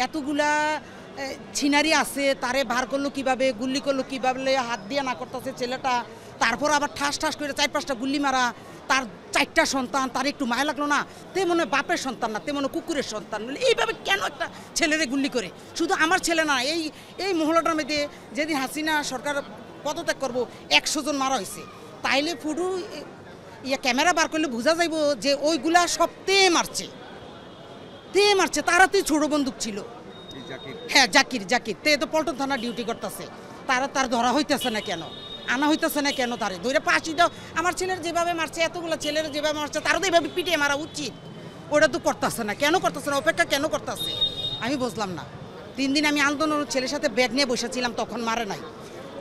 এতগুলা ছিনারি আছে, তারে বার করলো কিভাবে, গুল্লি করলো কিভাবে, হাত দিয়ে না করতেছে ছেলেটা, তারপর আবার ঠাস ঠাস করে 4-5টা গুল্লি মারা, তার 4টা সন্তান, তার একটু মায়া লাগলো না, তে মনে হয় বাপের সন্তান না, তে মনে কুকুরের সন্তান। এইভাবে কেন একটা ছেলেরে গুল্লি করে? শুধু আমার ছেলে না, এই মহলাটার মধ্যে যেদিন হাসিনা সরকার পদত্যাগ করবো 100 জন মারা হয়েছে। তাইলে ফুটু ক্যামেরা বার করলে বোঝা যাইব যে ওইগুলা সব তে মারছে, তারাতেই ছোট বন্দুক ছিল। হ্যাঁ, জাকির তে তো পল্টন থানা ডিউটি করতেছে, তার ধরা হইতেছে না কেন, আনা হইতেছে না কেন? তারে ধরে ফাঁসি দাও। আমার ছেলের যেভাবে মারছে, এতগুলো ছেলের যেভাবে মারছে, তারও তো এইভাবে পিটিয়ে মারা উচিত। ওটা তো করতেছে না, কেন করতেছে না? অপেক্ষা কেন করতেছে আমি বুঝলাম না। 3 দিন আমি আন্দোলন ছেলের সাথে ব্যাগ নিয়ে বসেছিলাম, তখন মারে নাই।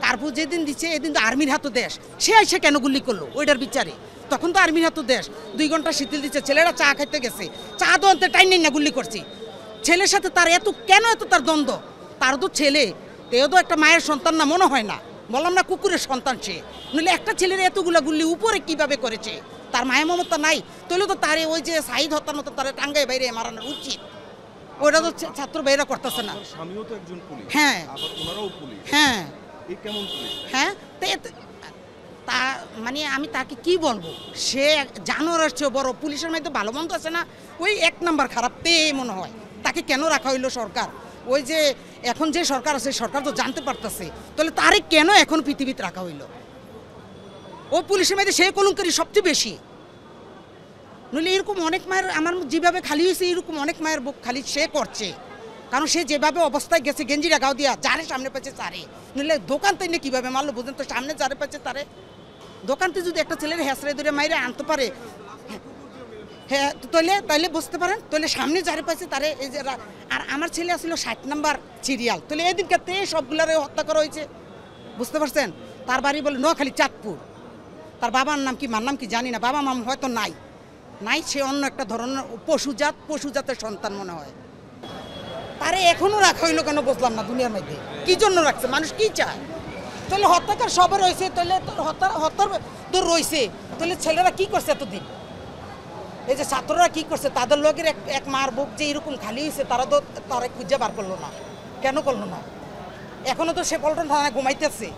কার্পু যেদিন দিচ্ছে, এদিন তো আর্মির হাতও দেশ, সে এসে কেন গুলি করলো ওইটার বিচারে? তখন তো আর্মির হাতও দেশ, 2 ঘন্টা শিথিল দিচ্ছে, ছেলেরা চা খাইতে গেছে, চা তো অন্তে টাইম নেই না, গুলি করছি। ছেলের সাথে তার কেন এত তার দ্বন্দ্ব? তার তো ছেলে, তেও তো একটা মায়ের সন্তান না, মনে হয় না? বললাম না, কুকুরের সন্তান সে। নইলে একটা ছেলের এতগুলা গুলি উপরে কিভাবে করেছে? তার মায়া মমতা নাই? তাহলে তো তারে ওই যে সাইদ হত্যার মতো তারে টাঙ্গায় বাইরে মারানো উচিত। ওইটা তো ছাত্র বাইরে করতেছে না। হ্যাঁ হ্যাঁ হ্যাঁ, তা মানে আমি তাকে কি বলবো? সে জানোয়ারের চেয়ে বড়। পুলিশের মধ্যে ভালো মন্দ আছে না, ওই 1 নাম্বার খারাপ তে মনে হয়। তাকে কেন রাখা হইলো সরকার? ওই যে এখন যে সরকার আছে, সরকার তো জানতে পারতেছে, তাহলে তারে কেন এখন পৃথিবীতে রাখা হইলো? ও পুলিশের মধ্যে সে কলঙ্কারী সবচেয়ে বেশি। নইলে এরকম অনেক মায়ের, আমার যেভাবে খালি হয়েছে এরকম অনেক মায়ের বুক খালি সে করছে। কারণ সে যেভাবে অবস্থায় গেছে, গেঞ্জিরা গাও দিয়া, যারে সামনে পাচ্ছে তারে। নইলে দোকান থেকে কীভাবে মারলো বুঝেন তো? সামনে যারে পাচ্ছে তারে। দোকানতে যদি একটা ছেলের হ্যাঁসড়ে ধরে মাইরে আনতে পারে, হ্যাঁ, তাইলে বুঝতে পারেন, তাহলে সামনে যারে পাচ্ছে তারে। এই যে আর আমার ছেলে আসলে 60 নাম্বার সিরিয়াল, তাহলে এদিনকাতে সবগুলারে হত্যা করা হয়েছে, বুঝতে পারছেন? তার বাড়ি বলে নোয়াখালী, চাঁদপুর। তার বাবার নাম কি, মার নাম কি জানি না, বাবা মাম হয়তো নাই, সে অন্য একটা ধরনের পশুজাতের সন্তান মনে হয়। তারে এখনো রাখা হইলো কেন বুঝলাম না দুনিয়ার মধ্যে। কি জন্য রাখছে? মানুষ কি চায়? তাহলে হত্যাকার সবার রয়েছে, তাহলে হত্যার তো রয়েছে, তাহলে ছেলেরা কি করছে এতদিন? এই যে ছাত্ররা কি করছে? তাদের লোকের এক মার বুক যে এরকম খালি হয়েছে, তারা তো খুঁজে বার করলো না, কেন করলো না? এখনো তো সে পল্টন থানায় ঘুমাইতেছে।